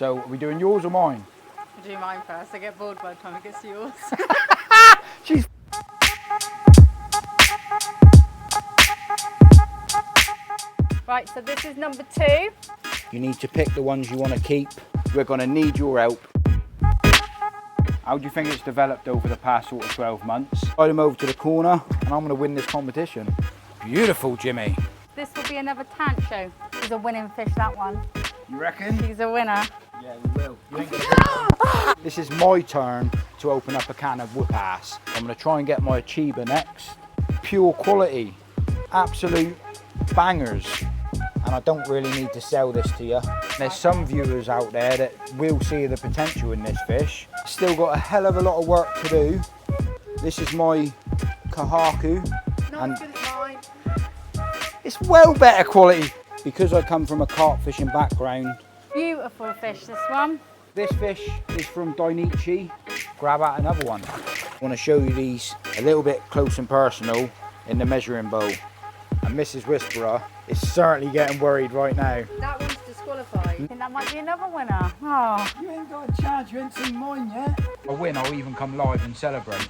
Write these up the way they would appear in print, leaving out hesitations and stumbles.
So are we doing yours or mine? I'll do mine first. I get bored by the time it gets to yours. Jeez. Right, so this is number 2. You need to pick the ones you want to keep. We're going to need your help. How do you think it's developed over the past sort of 12 months? Slide him over to the corner and I'm going to win this competition. Beautiful, Jimmy. This will be another tant show. She's a winning fish, that one. You reckon? She's a winner. Yeah, we will. You ain't gonna This is my turn to open up a can of whoop ass. I'm going to try and get my Achiever next. Pure quality. Absolute bangers. And I don't really need to sell this to you. There's some viewers out there that will see the potential in this fish. Still got a hell of a lot of work to do. This is my Kahaku. Not as good as mine. It's well better quality because I come from a carp fishing background. Beautiful fish, this one. This fish is from Dainichi. Grab out another one. I want to show you these a little bit close and personal in the measuring bowl. And Mrs. Whisperer is certainly getting worried right now. That one's disqualified. I think that might be another winner. Oh. You ain't got a chance, you ain't seen mine yet. If I win, I'll even come live and celebrate.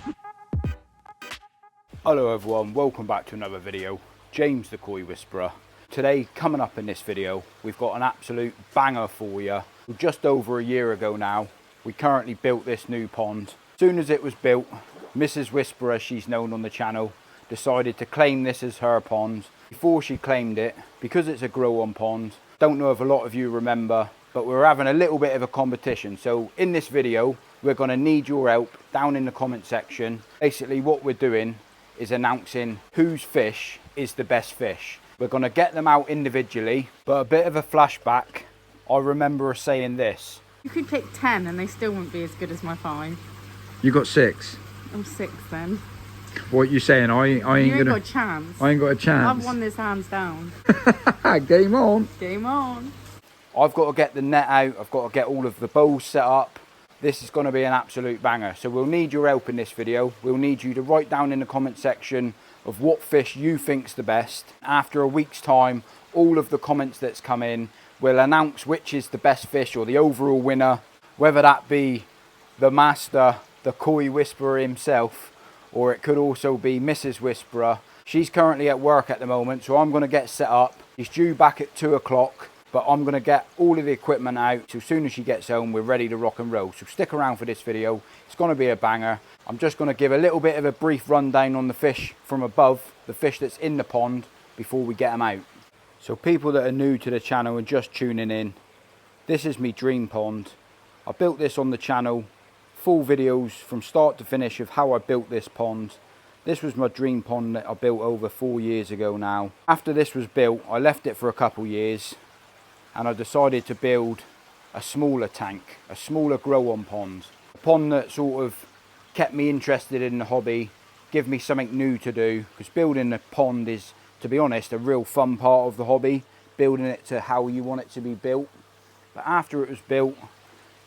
Hello everyone, welcome back to another video. James the Koi Whisperer. Today, coming up in this video, we've got an absolute banger for you. Just over a year ago now, we currently built this new pond. As soon as it was built, Mrs. Whisperer, she's known on the channel, decided to claim this as her pond. Before she claimed it, because it's a grow-on pond, don't know if a lot of you remember, but we're having a little bit of a competition. So in this video, we're going to need your help down in the comment section. Basically what we're doing is announcing whose fish is the best fish. We're going to get them out individually, but a bit of a flashback. I remember her saying this. You could pick 10 and they still wouldn't be as good as my 5. You got 6. I'm 6 then. What you saying? I ain't got a chance. I ain't got a chance. I've won this hands down. Game on. Game on. I've got to get the net out. I've got to get all of the bowls set up. This is going to be an absolute banger. So we'll need your help in this video. We'll need you to write down in the comment section of what fish you think's the best. After a week's time, all of the comments that's come in will announce which is the best fish or the overall winner, whether that be the master, the Koi Whisperer himself, or it could also be Mrs. Whisperer. She's currently at work at the moment, so I'm going to get set up. She's due back at 2 o'clock, but I'm going to get all of the equipment out. So as soon as she gets home, we're ready to rock and roll. So stick around for this video. It's going to be a banger. I'm just going to give a little bit of a brief rundown on the fish from above, the fish that's in the pond, before we get them out. So people that are new to the channel and just tuning in, this is me dream pond. I built this on the channel. Full videos from start to finish of how I built this pond. This was my dream pond that I built over 4 years ago now. After this was built, I left it for a couple years and I decided to build a smaller tank, a smaller grow-on pond. A pond that sort of kept me interested in the hobby, give me something new to do, because building a pond is, to be honest, a real fun part of the hobby, building it to how you want it to be built. But after it was built,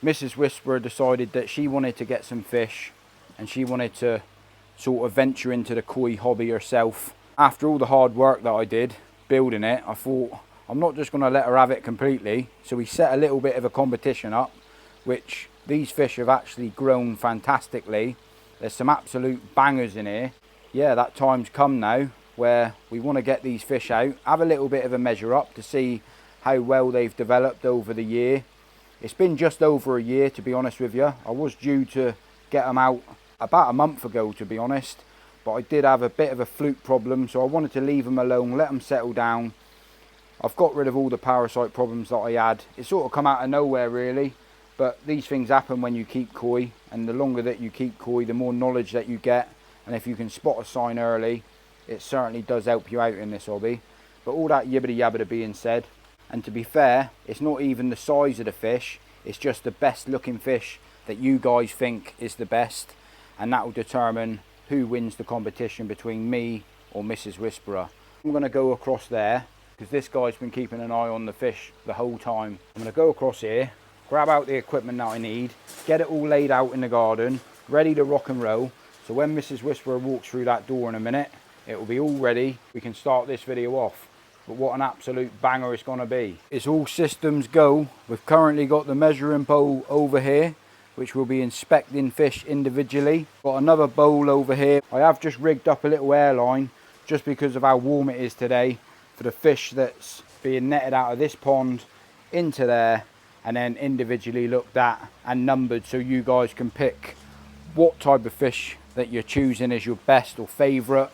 Mrs. Whisperer decided that she wanted to get some fish and she wanted to sort of venture into the koi hobby herself. After all the hard work that I did building it, I thought I'm not just going to let her have it completely. So we set a little bit of a competition up, which these fish have actually grown fantastically. There's some absolute bangers in here. Yeah, that time's come now where we want to get these fish out, have a little bit of a measure up to see how well they've developed over the year. It's been just over a year, to be honest with you. I was due to get them out about a month ago, to be honest, but I did have a bit of a fluke problem, so I wanted to leave them alone, let them settle down. I've got rid of all the parasite problems that I had. It sort of come out of nowhere really, but these things happen when you keep koi, and the longer that you keep koi, the more knowledge that you get, and if you can spot a sign early, it certainly does help you out in this hobby. But all that yibbity yabbity being said, and to be fair, it's not even the size of the fish, it's just the best looking fish that you guys think is the best, and that will determine who wins the competition between me or Mrs. Whisperer. I'm going to go across there because this guy's been keeping an eye on the fish the whole time. I'm going to go across here, grab out the equipment that I need, get it all laid out in the garden, ready to rock and roll. So when Mrs. Whisperer walks through that door in a minute, it will be all ready. We can start this video off. but what an absolute banger it's going to be. It's all systems go. We've currently got the measuring bowl over here, which will be inspecting fish individually. Got another bowl over here. I have just rigged up a little airline just because of how warm it is today for the fish that's being netted out of this pond into there and then individually looked at and numbered so you guys can pick what type of fish that you're choosing as your best or favourite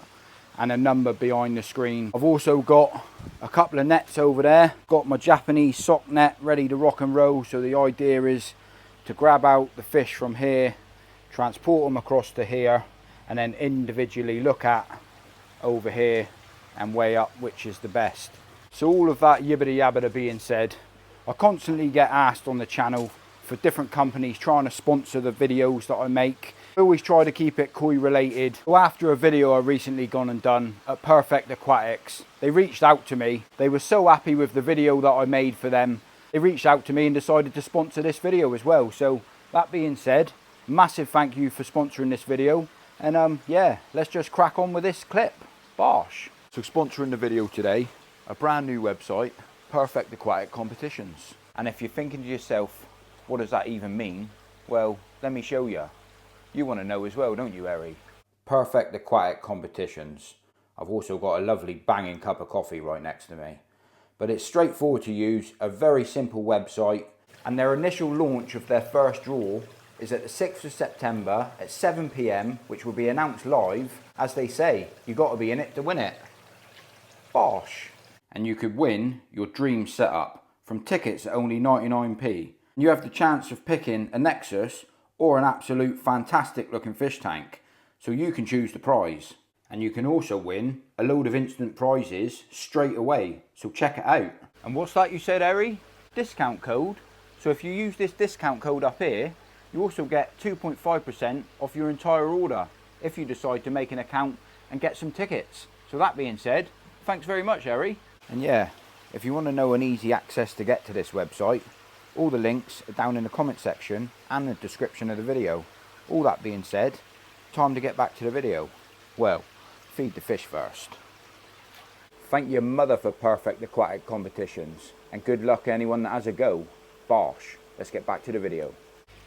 and a number behind the screen. I've also got a couple of nets over there. Got my Japanese sock net ready to rock and roll, so the idea is to grab out the fish from here, transport them across to here and then individually look at over here and weigh up which is the best. So all of that yibbity yabbada being said, I constantly get asked on the channel for different companies trying to sponsor the videos that I make. I always try to keep it koi related. So after a video I recently gone and done at Perfect Aquatics, they reached out to me. They were so happy with the video that I made for them. They reached out to me and decided to sponsor this video as well. So that being said, massive thank you for sponsoring this video. And yeah, let's just crack on with this clip. Bosh. So sponsoring the video today, a brand new website, Perfect Aquatic Competitions. And if you're thinking to yourself, what does that even mean? Well, let me show you. You want to know as well, don't you, Harry? Perfect Aquatic Competitions. I've also got a lovely banging cup of coffee right next to me. But it's straightforward to use, a very simple website. And their initial launch of their first draw is at the 6th of September at 7 PM, which will be announced live. As they say, you got to be in it to win it. Bosh. And you could win your dream setup from tickets at only 99p. You have the chance of picking a Nexus or an absolute fantastic looking fish tank, so you can choose the prize. And you can also win a load of instant prizes straight away, so check it out. And what's that you said, Harry? Discount code. So if you use this discount code up here, you also get 2.5% off your entire order if you decide to make an account and get some tickets. So that being said, thanks very much, Harry. And yeah, if you want to know an easy access to get to this website, all the links are down in the comment section and the description of the video. All that being said, time to get back to the video. Well, feed the fish first. Thank your mother for Perfect Aquatic Competitions, and good luck to anyone that has a go. Bosh. Let's get back to the video.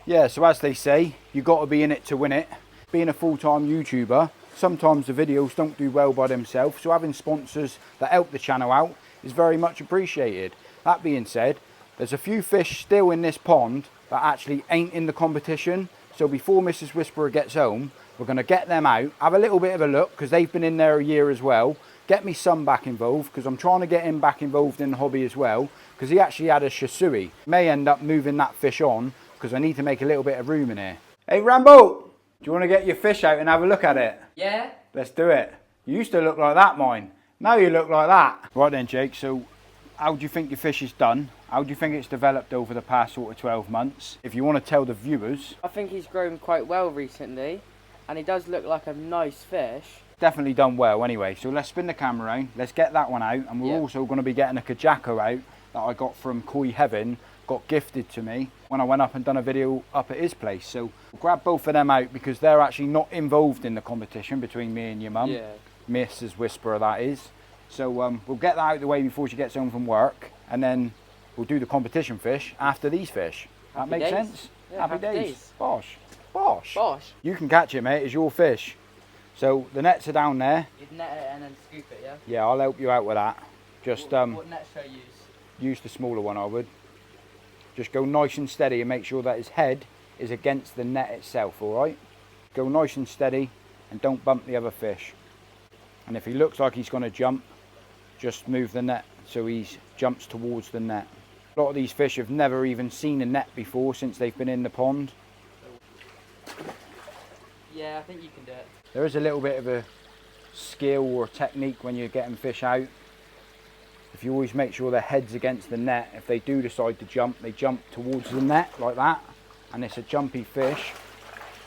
Yeah, so as they say, you got to be in it to win it. Being a full-time YouTuber, sometimes the videos don't do well by themselves, so having sponsors that help the channel out is very much appreciated. That being said, there's a few fish still in this pond that actually ain't in the competition, so before Mrs. Whisperer gets home, we're going to get them out, have a little bit of a look, because they've been in there a year as well, get me son back involved, because I'm trying to get him back involved in the hobby as well, because he actually had a Shisui. May end up moving that fish on, because I need to make a little bit of room in here. Hey Rambo, do you want to get your fish out and have a look at it? Yeah. Let's do it. You used to look like that, mine. Now you look like that. Right then, Jake, so how do you think your fish is done? How do you think it's developed over the past sort of 12 months? If you want to tell the viewers. I think he's grown quite well recently, and he does look like a nice fish. Definitely done well anyway. So let's spin the camera around. Let's get that one out, and we're also going to be getting a Kajako out that I got from Koi Heaven, got gifted to me when I went up and done a video up at his place. So we'll grab both of them out because they're actually not involved in the competition between me and your mum. Yeah. Mrs. Whisperer, that is. So we'll get that out of the way before she gets home from work, and then we'll do the competition fish after these fish. That makes sense? Yeah, happy days. Bosh. Bosh. Bosh. You can catch it, mate. It's your fish. So the nets are down there. You'd net it and then scoop it, yeah? Yeah, I'll help you out with that. Just what net should I use? use the smaller one, I would. Just go nice and steady and make sure that his head is against the net itself, all right? Go nice and steady and don't bump the other fish. And if he looks like he's going to jump, just move the net so he jumps towards the net. A lot of these fish have never even seen a net before since they've been in the pond. Yeah, I think you can do it. There is a little bit of a skill or technique when you're getting fish out. If you always make sure their head's against the net, if they do decide to jump, they jump towards the net like that, and it's a jumpy fish.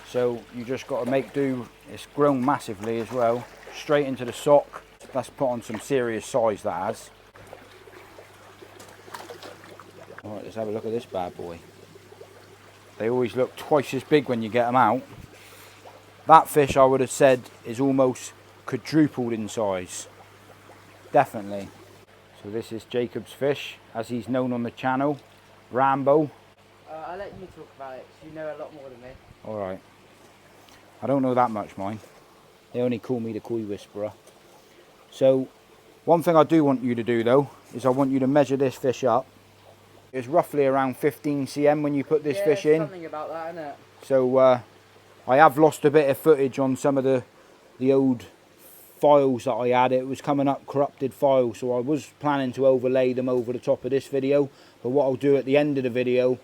So you just got to make do. It's grown massively as well. Straight into the sock. That's put on some serious size, that has. All right, let's have a look at this bad boy. They always look twice as big when you get them out. That fish, I would have said, is almost quadrupled in size. Definitely. So this is Jacob's fish, as he's known on the channel, Rambo. I'll let you talk about it, 'cause you know a lot more than me. Alright. I don't know that much, mine. They only call me the Koi Whisperer. So, one thing I do want you to do though, is I want you to measure this fish up. It's roughly around 15 cm when you put this fish in. Something about that, isn't it? So, I have lost a bit of footage on some of the old files that I had. It was coming up corrupted files, so I was planning to overlay them over the top of this video. But what I'll do at the end of the video,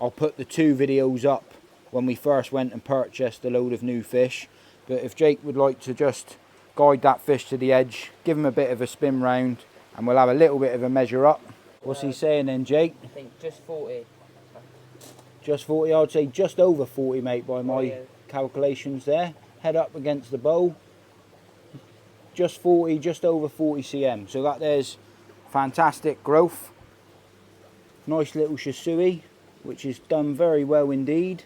I'll put the 2 videos up when we first went and purchased a load of new fish. But if Jake would like to just guide that fish to the edge, give him a bit of a spin round, and we'll have a little bit of a measure up. What's he saying then, Jake? I think just 40. Just 40, I'd say just over 40, mate, by my calculations there. Head up against the bowl. Just 40, just over 40 cm. So that there's fantastic growth. Nice little Shisui, which is done very well indeed.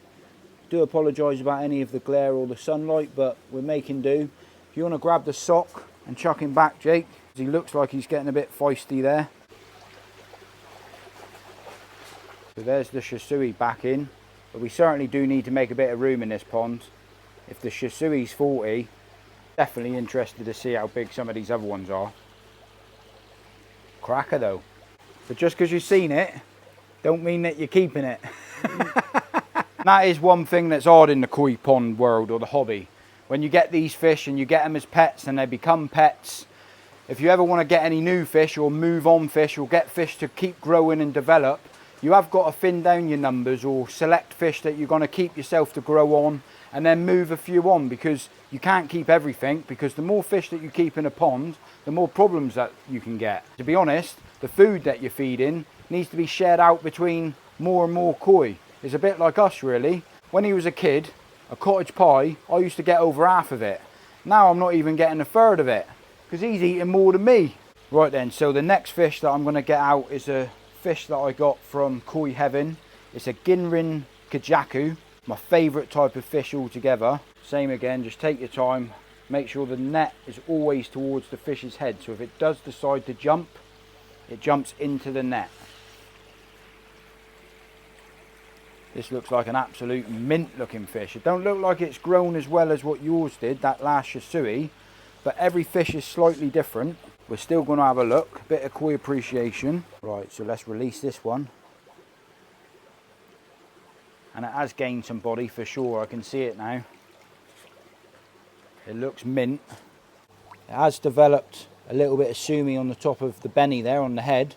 Do apologise about any of the glare or the sunlight, but we're making do. If you want to grab the sock and chuck him back, Jake, he looks like he's getting a bit feisty there. So there's the Shisui back in, but we certainly do need to make a bit of room in this pond. If the Shisui's 40, definitely interested to see how big some of these other ones are. Cracker though. But just because you've seen it, don't mean that you're keeping it. That is one thing that's hard in the koi pond world or the hobby. When you get these fish and you get them as pets and they become pets, if you ever want to get any new fish or move on fish or get fish to keep growing and develop, you have got to thin down your numbers or select fish that you're going to keep yourself to grow on and then move a few on, because you can't keep everything, because the more fish that you keep in a pond, the more problems that you can get. To be honest, the food that you're feeding needs to be shared out between more and more koi. It's a bit like us really. When he was a kid, a cottage pie, I used to get over half of it. Now I'm not even getting a third of it, because he's eating more than me. Right then, so the next fish that I'm going to get out is a fish that I got from Koi Heaven. It's a Ginrin Kajaku, my favourite type of fish altogether. Same again, just take your time, make sure the net is always towards the fish's head, so if it does decide to jump, it jumps into the net. This looks like an absolute mint looking fish. It don't look like it's grown as well as what yours did, that last Shisui, but every fish is slightly different. We're still going to have a look, a bit of koi appreciation. Right, so let's release this one. And it has gained some body for sure, I can see it now. It looks mint. It has developed a little bit of sumi on the top of the benny there on the head.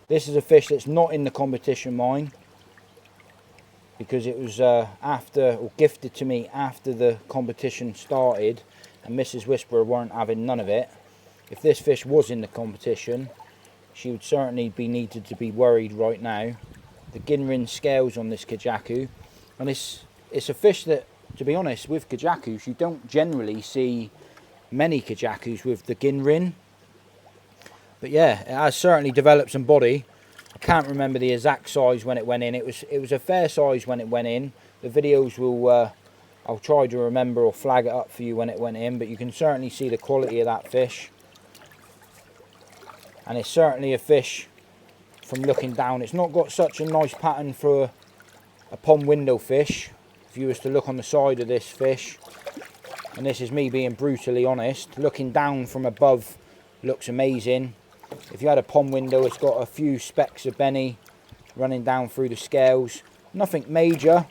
This is a fish that's not in the competition, mine, because it was after, or gifted to me after the competition started, and Mrs. Whisperer weren't having none of it. If this fish was in the competition, she would certainly be needed to be worried right now. The Ginrin scales on this Kajaku, and it's a fish that, to be honest, with Kajakus, you don't generally see many Kajakus with the Ginrin. But yeah, it has certainly developed some body. I can't remember the exact size when it went in. It was a fair size when it went in. The videos will, I'll try to remember or flag it up for you when it went in, but you can certainly see the quality of that fish. And it's certainly a fish, from looking down, it's not got such a nice pattern for a pond window fish. If you was to look on the side of this fish, and this is me being brutally honest, looking down from above looks amazing. If you had a pond window, it's got a few specks of benny running down through the scales. Nothing major,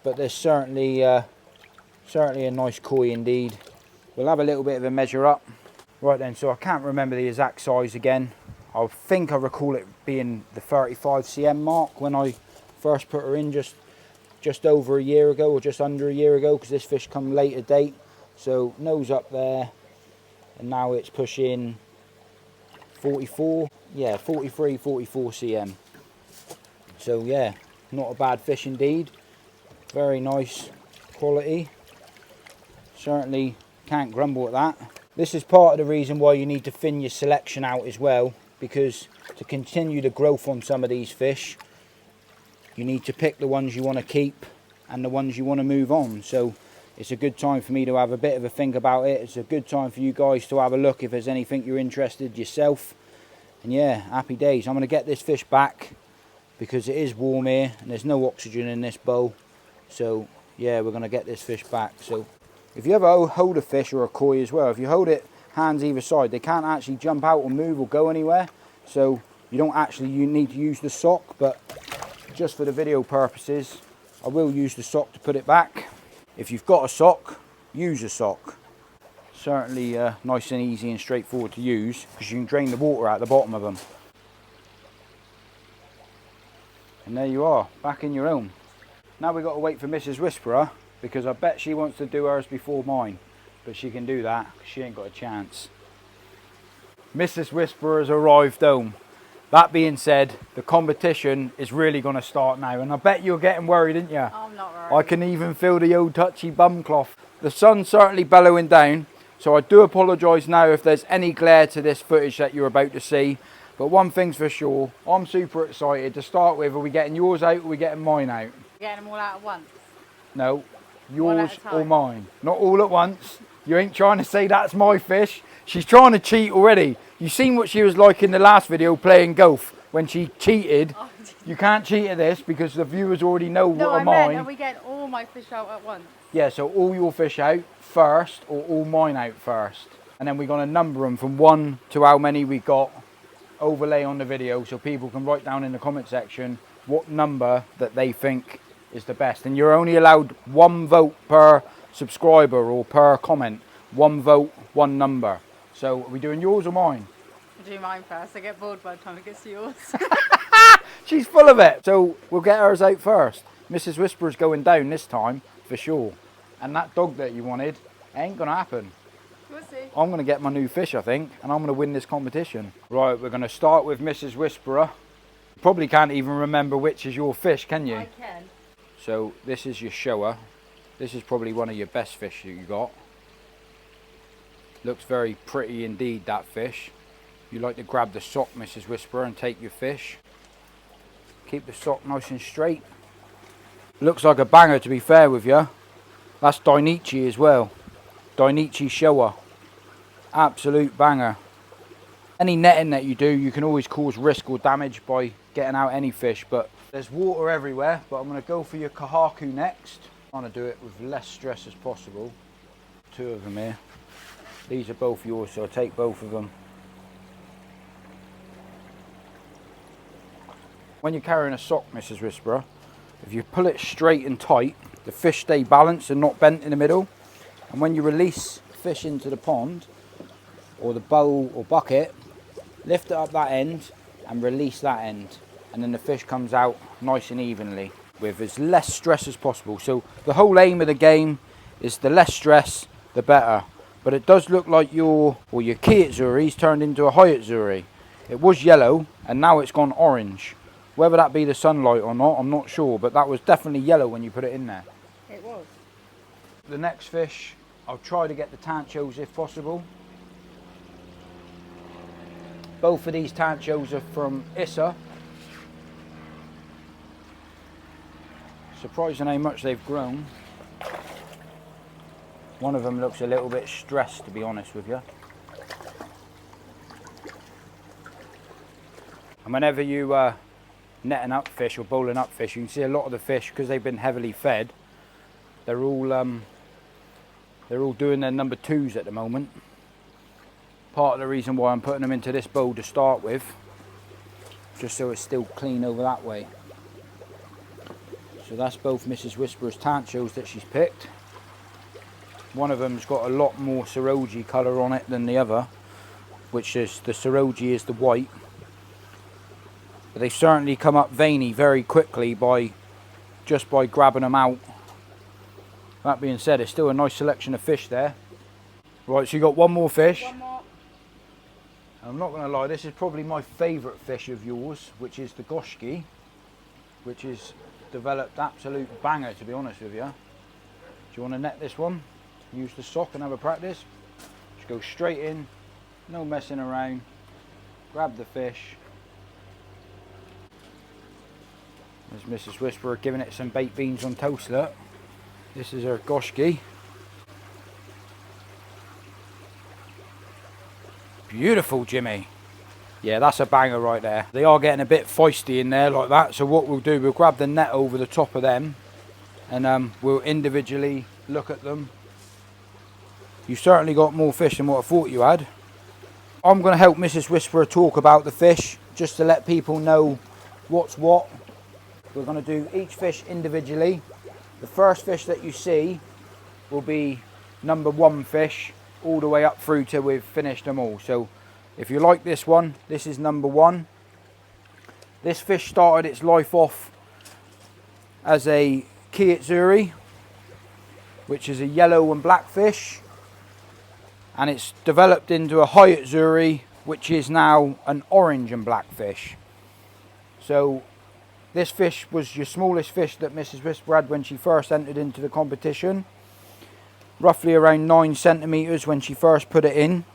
but there's certainly a nice koi indeed. We'll have a little bit of a measure up. Right then, so I can't remember the exact size again. I think I recall it being the 35 cm mark when I first put her in just over a year ago, or just under a year ago, because this fish come later date. So nose up there, and now it's pushing 44, yeah, 43, 44 cm. So yeah, not a bad fish indeed. Very nice quality. Certainly can't grumble at that. This is part of the reason why you need to thin your selection out as well, because to continue the growth on some of these fish, you need to pick the ones you want to keep and the ones you want to move on. So it's a good time for me to have a bit of a think about it. It's a good time for you guys to have a look if there's anything you're interested yourself. And yeah, happy days. I'm going to get this fish back because it is warm here and there's no oxygen in this bowl. So yeah, we're going to get this fish back. So if you ever hold a fish or a koi as well, if you hold it hands either side, they can't actually jump out or move or go anywhere. So you don't actually need to use the sock, but just for the video purposes, I will use the sock to put it back. If you've got a sock, use a sock. Certainly nice and easy and straightforward to use because you can drain the water out the bottom of them. And there you are, back in your own. Now we've got to wait for Mrs. Whisperer because I bet she wants to do hers before mine. But she can do that, she ain't got a chance. Mrs. Whisperer has arrived home. That being said, the competition is really going to start now. And I bet you're getting worried, aren't you? I'm not worried. I can even feel the old touchy bum cloth. The sun's certainly bellowing down. So I do apologise now if there's any glare to this footage that you're about to see. But one thing's for sure, I'm super excited. To start with, are we getting yours out or are we getting mine out? Getting them all out at once. No, yours One at a or time. mine. Not all at once. You ain't trying to say that's my fish. She's trying to cheat already. You seen what she was like in the last video playing golf when she cheated. Oh, You can't cheat at this because the viewers already know no, what are I meant, mine. are we getting all my fish out at once? Yeah, so all your fish out first or all mine out first. And then we're going to number them from 1 to how many we got, overlay on the video so people can write down in the comment section what number that they think is the best. And you're only allowed 1 vote per subscriber or per comment. 1 vote, 1 number. So are we doing yours or mine? I'll do mine first. I get bored by the time it gets to yours. She's full of it. So we'll get hers out first. Mrs. Whisperer's going down this time for sure. And that dog that you wanted ain't going to happen. We'll see. I'm going to get my new fish, I think, and I'm going to win this competition. Right, we're going to start with Mrs. Whisperer. You probably can't even remember which is your fish, can you? I can. So this is your shower. This is probably one of your best fish that you got. Looks very pretty indeed, that fish. You like to grab the sock, Mrs. Whisperer, and take your fish. Keep the sock nice and straight. Looks like a banger, to be fair with you. That's Dainichi as well. Dainichi shower. Absolute banger. Any netting that you do, you can always cause risk or damage by getting out any fish, but there's water everywhere. But I'm going to go for your Kahaku next. I'm trying to do it with less stress as possible. 2 of them here. These are both yours, so I'll take both of them. When you're carrying a sock, Mrs. Whisperer, if you pull it straight and tight, the fish stay balanced and not bent in the middle. And when you release fish into the pond, or the bowl or bucket, lift it up that end and release that end. And then the fish comes out nice and evenly with as less stress as possible. So the whole aim of the game is the less stress, the better. But it does look like your Kiitzuri's turned into a Hyatzuri. It was yellow and now it's gone orange. Whether that be the sunlight or not, I'm not sure, but that was definitely yellow when you put it in there. It was. The next fish, I'll try to get the tanchos if possible. Both of these tanchos are from Issa. Surprising how much they've grown. One of them looks a little bit stressed, to be honest with you. And whenever you netting up fish or bowling up fish, you can see a lot of the fish, because they've been heavily fed, they're all doing their number 2s at the moment. Part of the reason why I'm putting them into this bowl to start with, just so it's still clean over that way. So that's both Mrs. Whisperer's tanchos that she's picked. One of them's got a lot more Saroji colour on it than the other, which is the Saroji is the white. But they certainly come up veiny very quickly just by grabbing them out. That being said, it's still a nice selection of fish there. Right, so you got one more fish. One more. I'm not going to lie, this is probably my favourite fish of yours, which is the Goshki, which is developed absolute banger, to be honest with you. Do you want to net this one? Use the sock and have a practice. Just go straight in, no messing around. Grab the fish. There's Mrs. Whisperer giving it some baked beans on toast, look. This is her Goshki. Beautiful, Jimmy. Yeah, that's a banger right there. They are getting a bit feisty in there like that. So what we'll do, we'll grab the net over the top of them and we'll individually look at them. You've certainly got more fish than what I thought you had. I'm going to help Mrs. Whisperer talk about the fish just to let people know what's what. We're going to do each fish individually. The first fish that you see will be number 1 fish all the way up through till we've finished them all. So if you like this one, this is number 1. This fish started its life off as a Kiyitsuri, which is a yellow and black fish, and it's developed into a Hyatzuri, which is now an orange and black fish. So this fish was your smallest fish that Mrs. Whisper had when she first entered into the competition, roughly around 9 centimetres when she first put it in.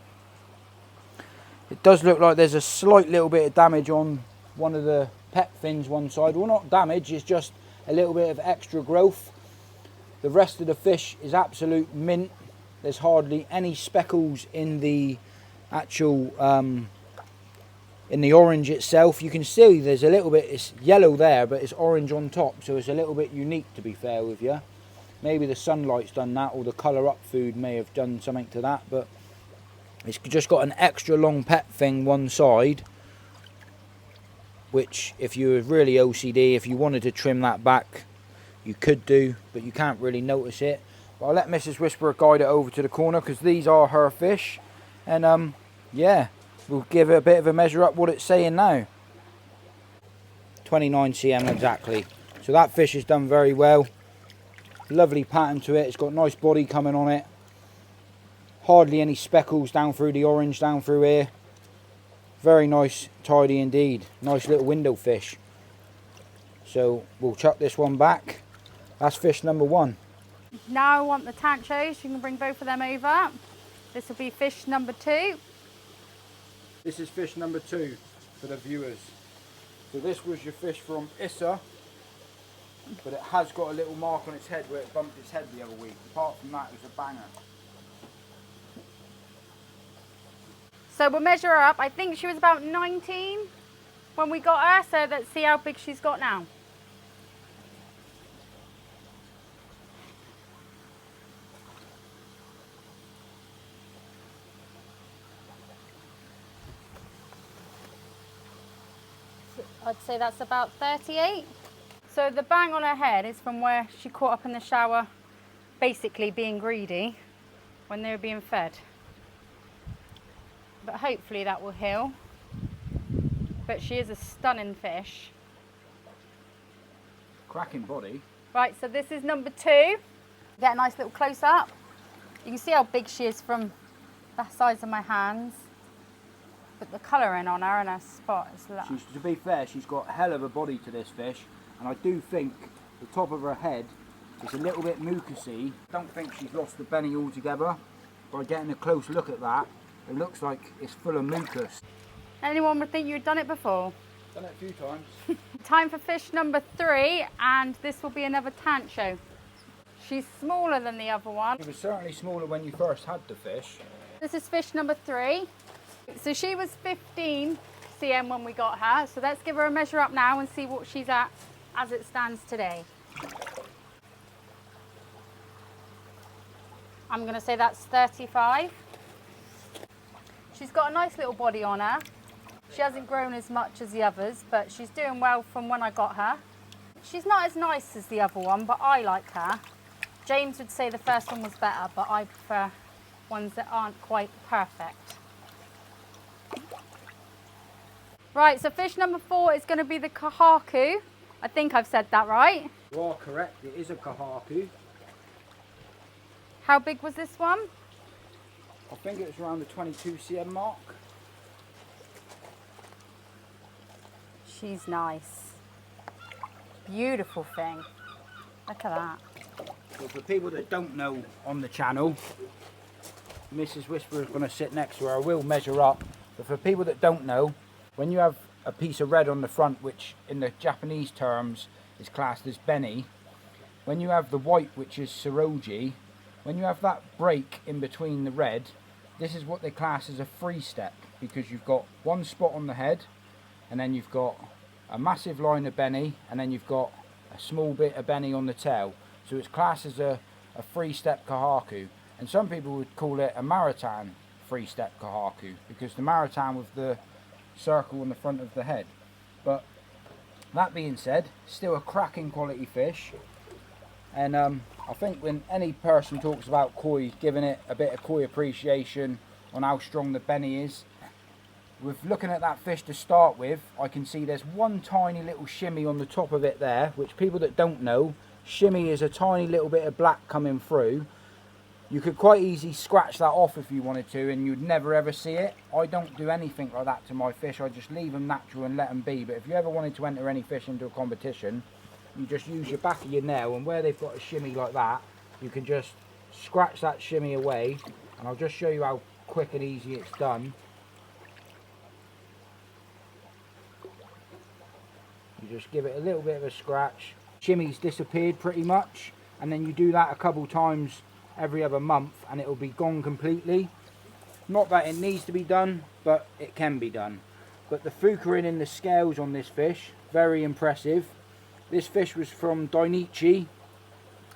It does look like there's a slight little bit of damage on one of the pet fins one side. Well, not damage, it's just a little bit of extra growth. The rest of the fish is absolute mint. There's hardly any speckles in the actual, in the orange itself. You can see there's a little bit, it's yellow there, but it's orange on top. So it's a little bit unique, to be fair with you. Maybe the sunlight's done that, or the colour up food may have done something to that, but it's just got an extra long pet thing one side, which if you were really OCD, if you wanted to trim that back, you could do, but you can't really notice it. But I'll let Mrs. Whisperer guide it over to the corner because these are her fish. And yeah, we'll give it a bit of a measure up what it's saying now. 29 cm exactly. So that fish has done very well. Lovely pattern to it. It's got nice body coming on it. Hardly any speckles down through the orange, down through here. Very nice, tidy indeed. Nice little window fish. So we'll chuck this one back. That's fish number 1. Now I want the tanchos. You can bring both of them over. This will be fish number 2. This is fish number 2 for the viewers. So this was your fish from Issa, but it has got a little mark on its head where it bumped its head the other week. Apart from that, it was a banger. So we'll measure her up. I think she was about 19 when we got her, so let's see how big she's got now. I'd say that's about 38. So the bang on her head is from where she caught up in the shower, basically being greedy when they were being fed. But hopefully that will heal. But she is a stunning fish. Cracking body. Right, so this is number 2. Get a nice little close up. You can see how big she is from the size of my hands. But the colouring on her and her spot is lovely. To be fair, she's got a hell of a body to this fish, and I do think the top of her head is a little bit mucusy. I don't think she's lost the belly altogether. By getting a close look at that, it looks like it's full of mucus. Anyone would think you'd done it before? Done it a few times. Time for fish number 3, and this will be another tancho. She's smaller than the other one. It was certainly smaller when you first had the fish. This is fish number 3. So she was 15 cm when we got her. So let's give her a measure up now and see what she's at as it stands today. I'm going to say that's 35. She's got a nice little body on her. She hasn't grown as much as the others, but she's doing well from when I got her. She's not as nice as the other one, but I like her. James would say the first one was better, but I prefer ones that aren't quite perfect. Right, so fish number 4 is going to be the kahaku. I think I've said that right. You are correct, it is a kahaku. How big was this one? I think it was around the 22 cm mark. She's nice. Beautiful thing. Look at that. So for people that don't know on the channel, Mrs. Whisperer is going to sit next to her. I will measure up. But for people that don't know, when you have a piece of red on the front, which in the Japanese terms is classed as beni, when you have the white, which is Suroji, when you have that break in between the red, this is what they class as a free step. because you've got one spot on the head, and then you've got a massive line of Benny, and then you've got a small bit of Benny on the tail. So it's classed as a 3-step kahaku, and some people would call it a Maritime 3-step kahaku because the Maritime with the circle on the front of the head. But that being said, still a cracking quality fish. And I think when any person talks about koi, giving it a bit of koi appreciation on how strong the Benny is. With looking at that fish to start with, I can see there's one tiny little shimmy on the top of it there, which people that don't know, shimmy is a tiny little bit of black coming through. You could quite easily scratch that off if you wanted to, and you'd never ever see it. I don't do anything like that to my fish. I just leave them natural and let them be. But if you ever wanted to enter any fish into a competition, you just use your back of your nail, and where they've got a shimmy like that, you can just scratch that shimmy away. And I'll just show you how quick and easy it's done. You just give it a little bit of a scratch. Shimmy's disappeared pretty much, and then you do that a couple times every other month and it'll be gone completely. Not that it needs to be done, but it can be done. But the fukering in the scales on this fish, very impressive. This fish was from Dainichi,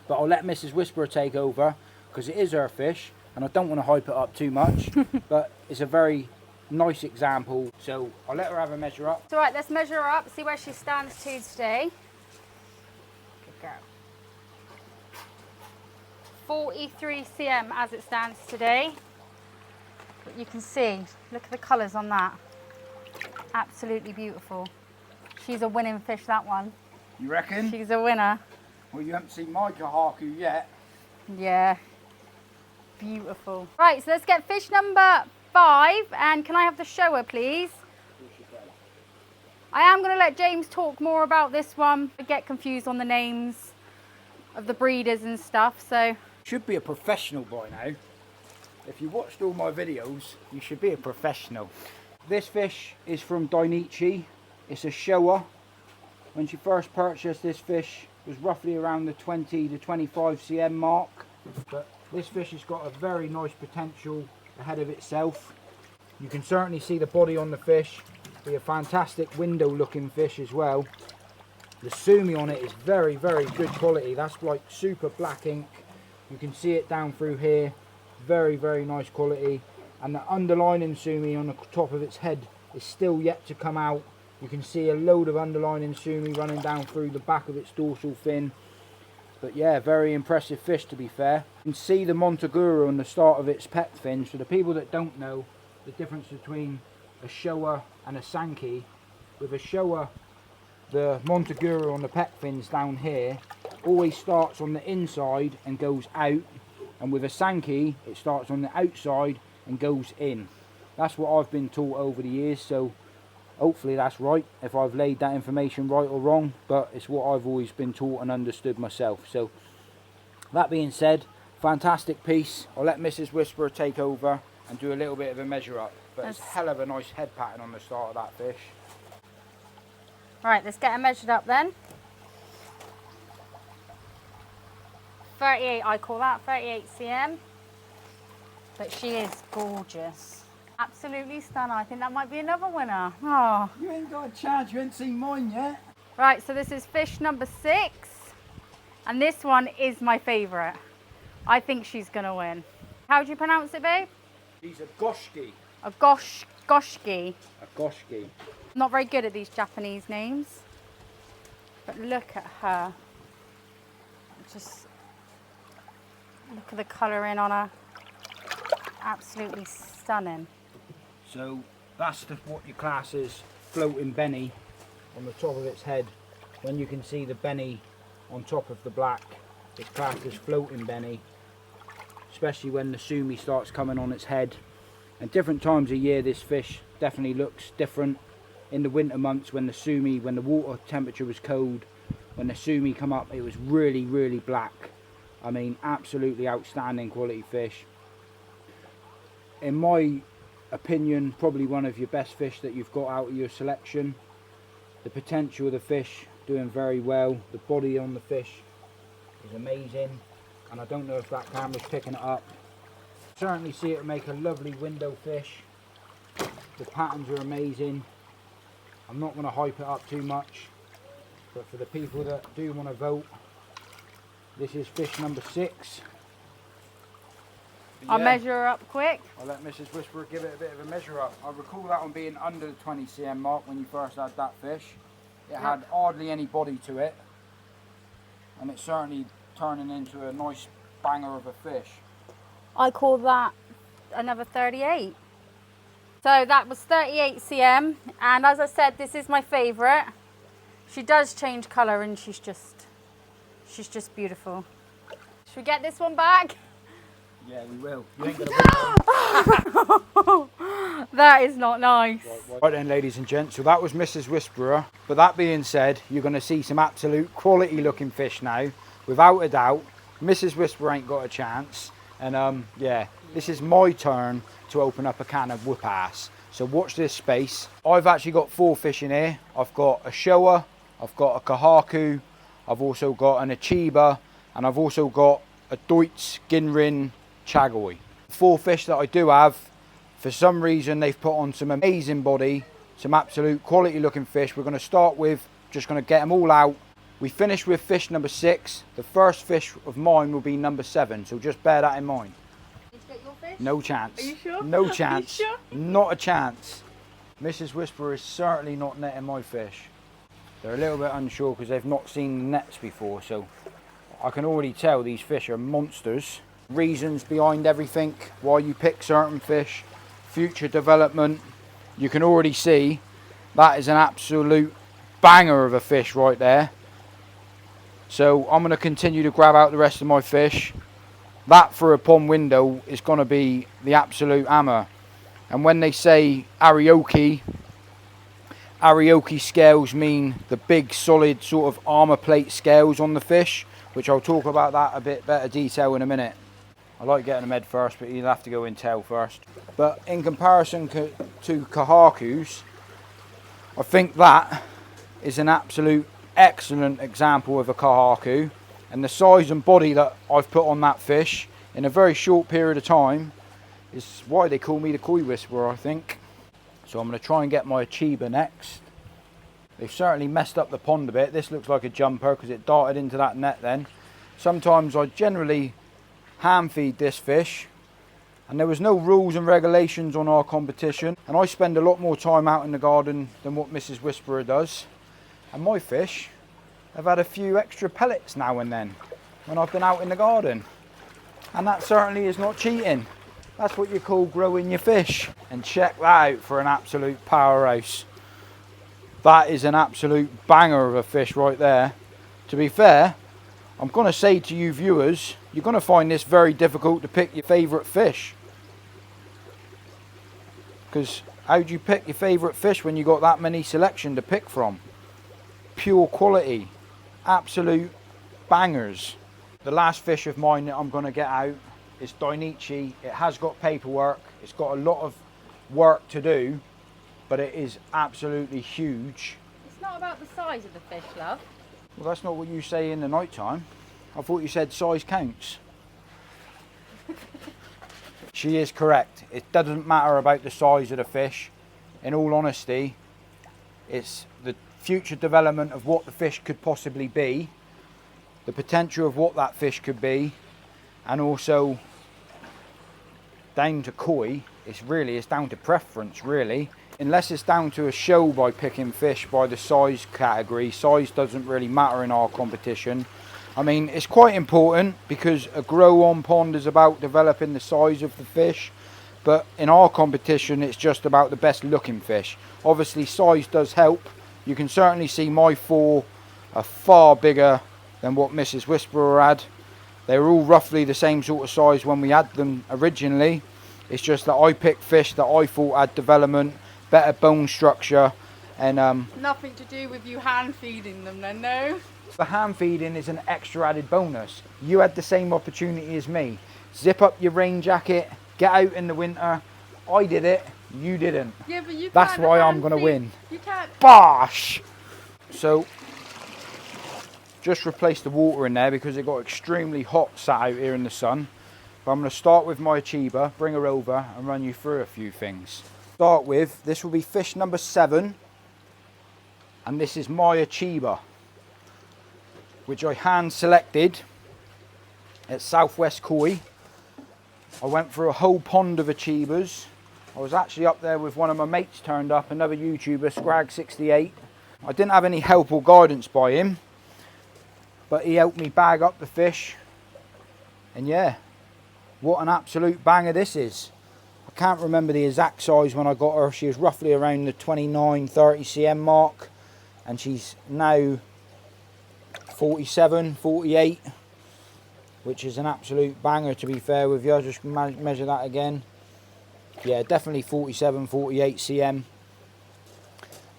but I'll let Mrs. Whisperer take over because it is her fish and I don't want to hype it up too much. But it's a very nice example, so I'll let her have a measure up. So right, let's measure her up, see where she stands to today. Good girl. 43 cm as it stands today. But you can see, look at the colours on that. Absolutely beautiful. She's a winning fish, that one. You reckon? She's a winner. Well, you haven't seen my kahaku yet. Yeah. Beautiful. Right, so let's get fish number 5, and can I have the shower, please? I am going to let James talk more about this one. I get confused on the names of the breeders and stuff, so. Should be a professional by now. If you watched all my videos, you should be a professional. This fish is from Dainichi. It's a showa. When she first purchased this fish, it was roughly around the 20 to 25 cm mark. But this fish has got a very nice potential ahead of itself. You can certainly see the body on the fish. Be a fantastic window looking fish as well. The sumi on it is very, very good quality. That's like super black ink. You can see it down through here. Very, very nice quality. And the underlining sumi on the top of its head is still yet to come out. You can see a load of underlining sumi running down through the back of its dorsal fin. But yeah, very impressive fish to be fair. You can see the Montaguro on the start of its pec fin. For the people that don't know the difference between a showa and a Sankey, with a showa, the Montaguro on the pec fins down here always starts on the inside and goes out, and with a Sankey it starts on the outside and goes in. That's what I've been taught over the years, so hopefully that's right, if I've laid that information right or wrong, but it's what I've always been taught and understood myself. So that being said, fantastic piece. I'll let Mrs. Whisperer take over and do a little bit of a measure up, but it's a hell of a nice head pattern on the start of that fish. Right, let's get her measured up then. 38, I call that, 38 cm. But she is gorgeous. Absolutely stunning. I think that might be another winner. Oh. You ain't got a chance, you ain't seen mine yet. Right, so this is fish number 6. And this one is my favourite. I think she's going to win. How do you pronounce it, babe? She's a goshki. A goshki. A goshki. Not very good at these Japanese names. But look at her. Just look at the colouring on her. Absolutely stunning. So that's what you class as floating Benny on the top of its head. When you can see the Benny on top of the black, it's classed as floating Benny, especially when the sumi starts coming on its head. And different times of year this fish definitely looks different. In the winter months when the water temperature was cold, when the sumi come up, it was really, really black. I mean, absolutely outstanding quality fish. In my opinion, probably one of your best fish that you've got out of your selection. The potential of the fish doing very well. The body on the fish is amazing, and I don't know if that camera's picking it up. Certainly see it make a lovely window fish. The patterns are amazing. I'm not going to hype it up too much, but for the people that do want to vote, this is fish number 6. I'll measure her up quick. I'll let Mrs. Whisperer give it a bit of a measure up. I recall that one being under the 20 cm mark when you first had that fish. It had hardly any body to it, and it's certainly turning into a nice banger of a fish. I call that another 38. So that was 38 cm, and as I said, this is my favourite. She does change colour, and she's just beautiful. Should we get this one back? Yeah, we will. You ain't gonna win. That is not nice. Right then, ladies and gents, so that was Mrs. Whisperer. But that being said, you're going to see some absolute quality looking fish now, without a doubt. Mrs. Whisperer ain't got a chance. And yeah, this is my turn to open up a can of whoop ass. So watch this space. I've actually got 4 fish in here. I've got a showa, I've got a kahaku, I've also got an achiba, and I've also got a Deutz Ginrin Chagoy. 4 fish that I do have, for some reason they've put on some amazing body, some absolute quality looking fish. We're going to start with, just going to get them all out. We finished with fish number 6. The first fish of mine will be number 7, so just bear that in mind. Did you get your fish? No chance. Are you sure? No chance. Are you sure? Not a chance. Mrs. Whisperer is certainly not netting my fish. They're a little bit unsure because they've not seen the nets before, so I can already tell these fish are monsters. Reasons behind everything, why you pick certain fish, future development. You can already see that is an absolute banger of a fish right there. So I'm going to continue to grab out the rest of my fish. That for a pond window is going to be the absolute hammer. And when they say Arioki scales mean the big solid sort of armour plate scales on the fish, which I'll talk about that a bit better detail in a minute. I like getting them head first, but you'll have to go in tail first. But in comparison to kahakus, I think that is an absolute excellent example of a kahaku. And the size and body that I've put on that fish in a very short period of time is why they call me the koi whisperer, I think. So I'm going to try and get my achiba next. They've certainly messed up the pond a bit. This looks like a jumper because it darted into that net then. Sometimes I generally hand feed this fish, and there was no rules and regulations on our competition, and I spend a lot more time out in the garden than what Mrs. Whisperer does, and my fish have had a few extra pellets now and then when I've been out in the garden, and that certainly is not cheating. That's what you call growing your fish. And check that out for an absolute powerhouse. That is an absolute banger of a fish right there. To be fair, I'm going to say to you viewers, you're going to find this very difficult to pick your favourite fish. Because how do you pick your favourite fish when you've got that many selection to pick from? Pure quality, absolute bangers. The last fish of mine that I'm going to get out is Dainichi. It has got paperwork, it's got a lot of work to do, but it is absolutely huge. It's not about the size of the fish, love. Well, that's not what you say in the night time. I thought you said size counts. She is correct. It doesn't matter about the size of the fish. In all honesty, it's the future development of what the fish could possibly be, the potential of what that fish could be, and also down to koi. It's down to preference, really. Unless it's down to a show by picking fish by the size category, size doesn't really matter in our competition. I mean, it's quite important because a grow on pond is about developing the size of the fish, but in our competition it's just about the best looking fish. Obviously size does help. You can certainly see my 4 are far bigger than what Mrs. Whisperer had. They were all roughly the same sort of size when we had them originally. It's just that I picked fish that I thought had development, better bone structure, and Nothing to do with you hand feeding them then, no? the hand feeding is an extra added bonus. You had the same opportunity as me. Zip up your rain jacket, get out in the winter. I did it, you didn't. Yeah, but you That's can't why I'm hand going to feed- win. You can't. Bosh! So, just replace the water in there because it got extremely hot sat out here in the sun. But I'm going to start with my achiba, bring her over and run you through a few things. Start with, this will be fish number 7, and this is my Achiever, which I hand selected at Southwest Koi. I went through a whole pond of Achievers. I was actually up there with one of my mates turned up, another YouTuber, Scrag68. I didn't have any help or guidance by him, but he helped me bag up the fish. And yeah, what an absolute banger this is. I can't remember the exact size when I got her. She was roughly around the 29, 30 cm mark, and she's now 47, 48, which is an absolute banger, to be fair with you. I'll just measure that again. Yeah, definitely 47, 48 cm.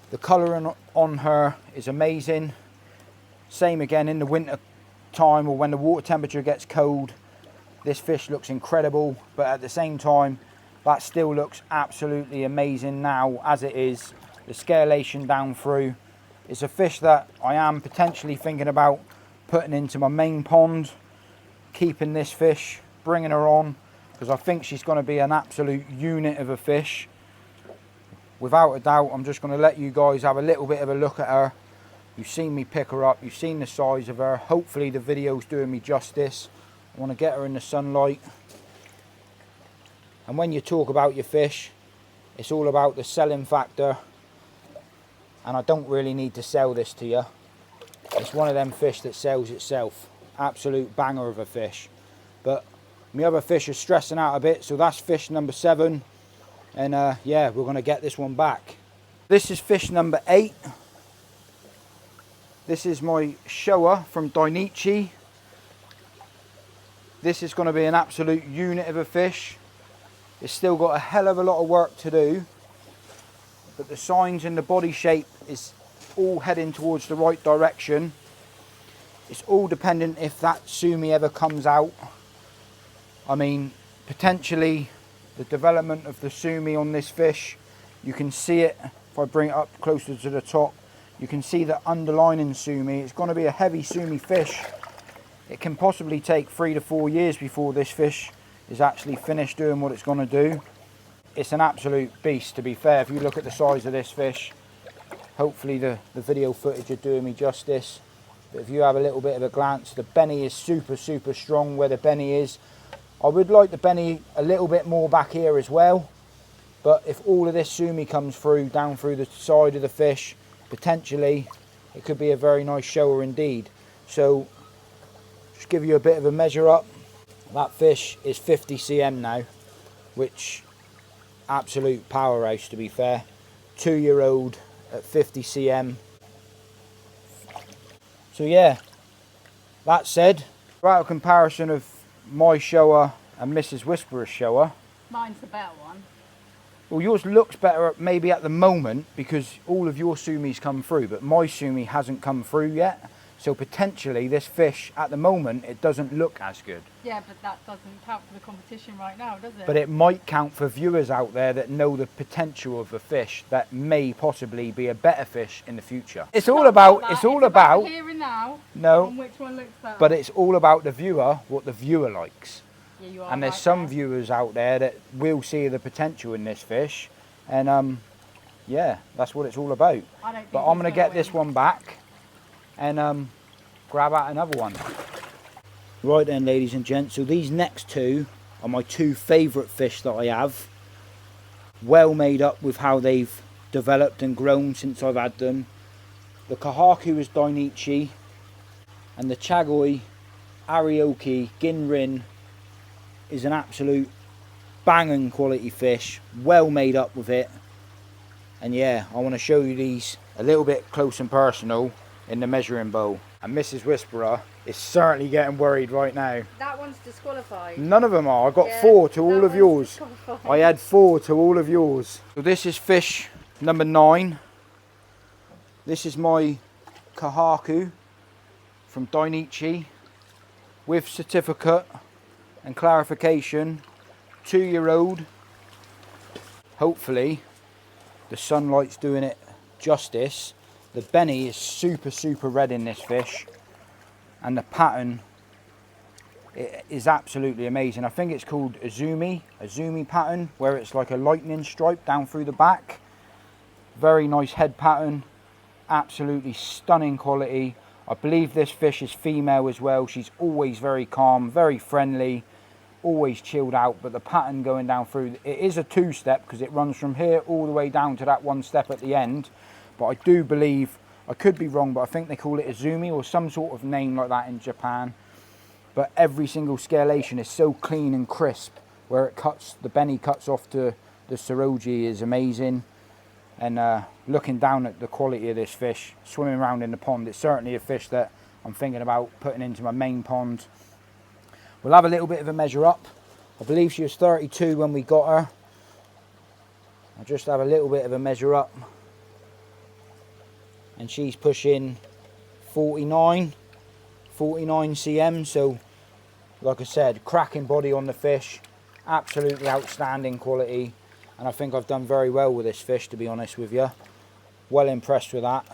The colouring on her is amazing. Same again in the winter time, or when the water temperature gets cold, this fish looks incredible, but at the same time, that still looks absolutely amazing now as it is. The scalation down through. It's a fish that I am potentially thinking about putting into my main pond, keeping this fish, bringing her on, because I think she's going to be an absolute unit of a fish. Without a doubt, I'm just going to let you guys have a little bit of a look at her. You've seen me pick her up, you've seen the size of her. Hopefully the video's doing me justice. I want to get her in the sunlight. And when you talk about your fish, it's all about the selling factor. And I don't really need to sell this to you. It's one of them fish that sells itself. Absolute banger of a fish. But my other fish are stressing out a bit, so that's fish number 7. And yeah, we're going to get this one back. This is fish number 8. This is my Showa from Dainichi. This is going to be an absolute unit of a fish. It's still got a hell of a lot of work to do, but the signs in the body shape is all heading towards the right direction. It's all dependent if that sumi ever comes out. I mean, potentially the development of the sumi on this fish, you can see it if I bring it up closer to the top. You can see the underlining sumi. It's going to be a heavy sumi fish. It can possibly take 3 to 4 years before this fish is actually finished doing what it's going to do. It's an absolute beast, to be fair. If you look at the size of this fish, hopefully the video footage is doing me justice. But if you have a little bit of a glance, the benny is super strong where the benny is. I would like the benny a little bit more back here as well, but if all of this sumi comes through, down through the side of the fish, potentially it could be a very nice shower indeed. So just give you a bit of a measure up. That fish is 50 cm now, which absolute powerhouse, to be fair. 2-year-old at 50 cm. So yeah, that said, without a comparison of my Showa and Mrs. Whisperer's Showa, Mine's the better one. well, yours looks better maybe at the moment because all of your sumi's come through, but my sumi hasn't come through yet. So potentially this fish at the moment, it doesn't look as good. Yeah, but that doesn't count for the competition right now, does it? But it might count for viewers out there that know the potential of a fish that may possibly be a better fish in the future. It's all about, that. it's all about here and now. No. On which one looks better. But it's all about the viewer, what the viewer likes. Yeah, you are And there's right some there. viewers out there that will see the potential in this fish. And yeah, that's what it's all about. I don't think But I'm he's going to get win. this one back and grab out another one. Right then, ladies and gents, so these next two are my 2 favourite fish that I have. Well made up with how they've developed and grown since I've had them. The Kahaku is Dainichi, and the Chagoi Arioki Ginrin is an absolute banging quality fish. Well made up with it. And yeah, I want to show you these a little bit close and personal in the measuring bowl. And Mrs. Whisperer is certainly getting worried right now. That one's disqualified. None of them are. I got Yeah, 4 to all that of one's yours. disqualified. I had 4 to all of yours. So this is fish number 9. This is my Kahaku from Dainichi with certificate and clarification. 2-year-old. Hopefully the sunlight's doing it justice. The benny is super red in this fish, and the pattern It is absolutely amazing. I think it's called Azumi pattern, where it's like a lightning stripe down through the back. Very nice head pattern, absolutely stunning quality. I believe this fish is female as well. She's always very calm, very friendly, always chilled out, but the pattern going down through, it is a two-step because it runs from here all the way down to that one step at the end. But I do believe, I could be wrong, but I think they call it Azumi or some sort of name like that in Japan. But every single scalation is so clean and crisp, where it cuts, the Benny cuts off to the Saroji is amazing. And looking down at the quality of this fish, swimming around in the pond, it's certainly a fish that I'm thinking about putting into my main pond. We'll have a little bit of a measure up. I believe she was 32 when we got her. I'll just have a little bit of a measure up. And she's pushing 49 cm, so like I said, cracking body on the fish, absolutely outstanding quality, and I think I've done very well with this fish, to be honest with you. Well impressed with that.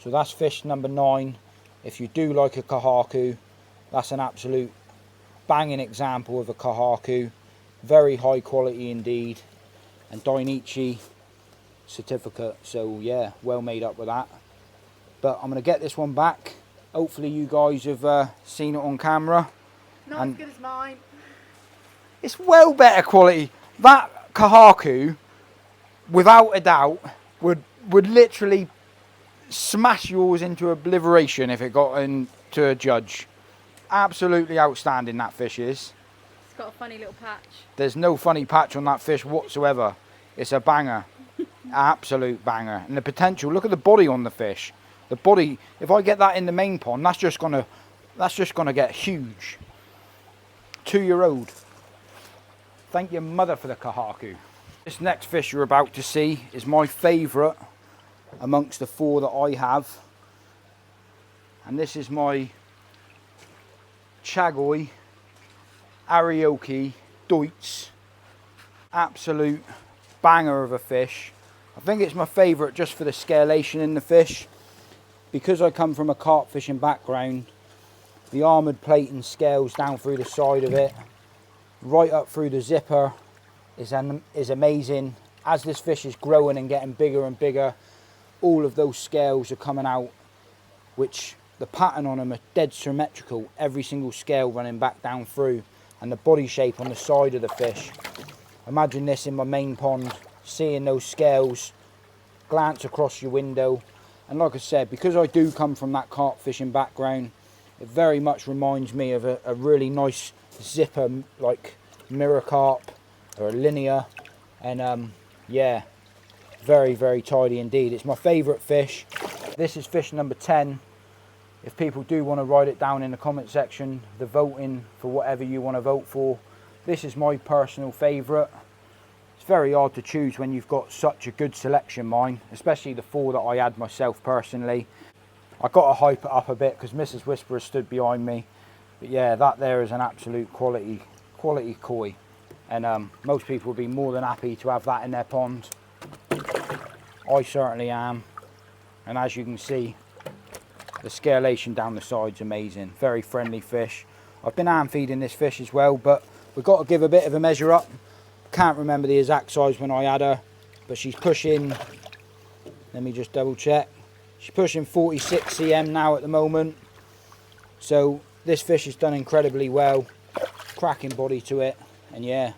So that's fish number 9. If you do like a kahaku, that's an absolute banging example of a kahaku, very high quality indeed, and Dainichi certificate, so yeah, well made up with that. But I'm going to get this one back. Hopefully you guys have seen it on camera. Not as good as mine. It's well better quality. That kahaku, without a doubt, would literally smash yours into obliteration if it got into a judge. Absolutely outstanding that fish is. It's got a funny little patch. There's no funny patch on that fish whatsoever. It's a banger. Absolute banger. And the potential, look at the body on the fish. The body, if I get that in the main pond, that's just gonna get huge. 2-year-old. Thank your mother for the kahaku. This next fish you're about to see is my favourite amongst the 4 that I have. And this is my Chagoi Arioki Deutz. Absolute banger of a fish. I think it's my favourite just for the scalation in the fish. Because I come from a carp fishing background, the armoured plate and scales down through the side of it, right up through the zipper, is amazing. As this fish is growing and getting bigger and bigger, all of those scales are coming out, which the pattern on them are dead symmetrical, every single scale running back down through, and the body shape on the side of the fish. Imagine this in my main pond, seeing those scales, glance across your window. And like I said, because I do come from that carp fishing background, it very much reminds me of a really nice zipper, like mirror carp or a linear. And yeah, very, very tidy indeed. It's my favourite fish. This is fish number 10. If people do want to write it down in the comment section, the voting for whatever you want to vote for. This is my personal favourite. It's very hard to choose when you've got such a good selection, mine, especially the 4 that I had myself personally. I got to hype it up a bit because Mrs. Whisperer stood behind me. But yeah, that there is an absolute quality koi. And most people would be more than happy to have that in their pond. I certainly am. And as you can see, the scalation down the side's amazing. Very friendly fish. I've been hand feeding this fish as well, but we've got to give a bit of a measure up. Can't remember the exact size when I had her, but she's pushing, let me just double check. She's pushing 46 cm now at the moment. So this fish has done incredibly well. Cracking body to it. And yeah,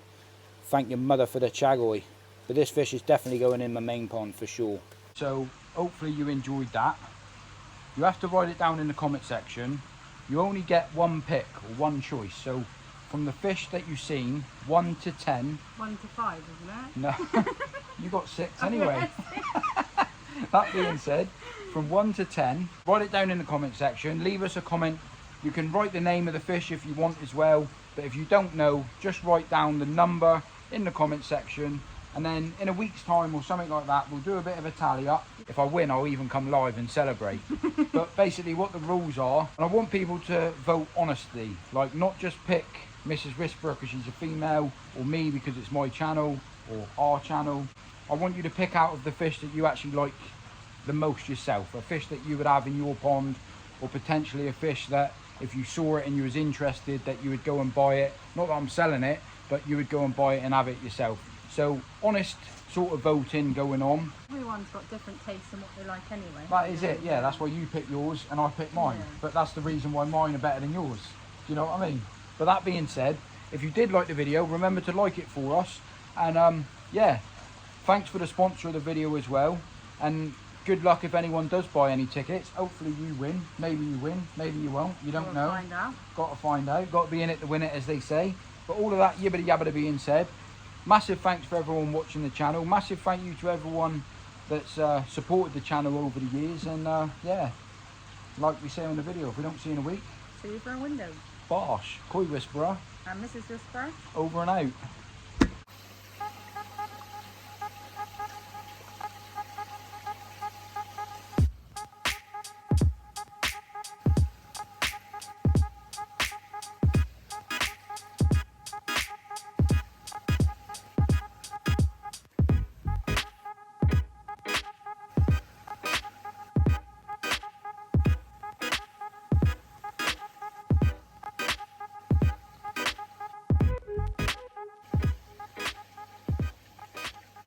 thank your mother for the Chagoi. But this fish is definitely going in my main pond for sure. So hopefully you enjoyed that. You have to write it down in the comment section. You only get one pick or one choice. So from the fish that you've seen, 1 to 10. 1 to 5, isn't it? No, you got 6 anyway. That being said, from 1 to 10, write it down in the comment section. Leave us a comment. You can write the name of the fish if you want as well. But if you don't know, just write down the number in the comment section. And then in a week's time or something like that, we'll do a bit of a tally up. If I win, I'll even come live and celebrate. But basically what the rules are, and I want people to vote honestly, like not just pick Mrs. Whisperer because she's a female, or me because it's my channel, or our channel. I want you to pick out of the fish that you actually like the most yourself, a fish that you would have in your pond, or potentially a fish that if you saw it and you was interested, that you would go and buy it. Not that I'm selling it, but you would go and buy it and have it yourself. So honest sort of voting going on. Everyone's got different tastes and what they like anyway. That is it, yeah. That's why you pick yours and I pick mine. Yeah. But that's the reason why mine are better than yours. Do you know what I mean? But that being said, if you did like the video, remember to like it for us. And yeah, thanks for the sponsor of the video as well. And good luck if anyone does buy any tickets. Hopefully you win. Maybe you win, maybe you won't. You don't know. Find out. Got to find out. Got to be in it to win it, as they say. But all of that yibbity yabbity being said, massive thanks for everyone watching the channel. Massive thank you to everyone that's supported the channel over the years. And yeah, like we say on the video, if we don't see you in a week, See you for a window. bosh, Koi Whisperer, And Mrs. Whisperer. over and out.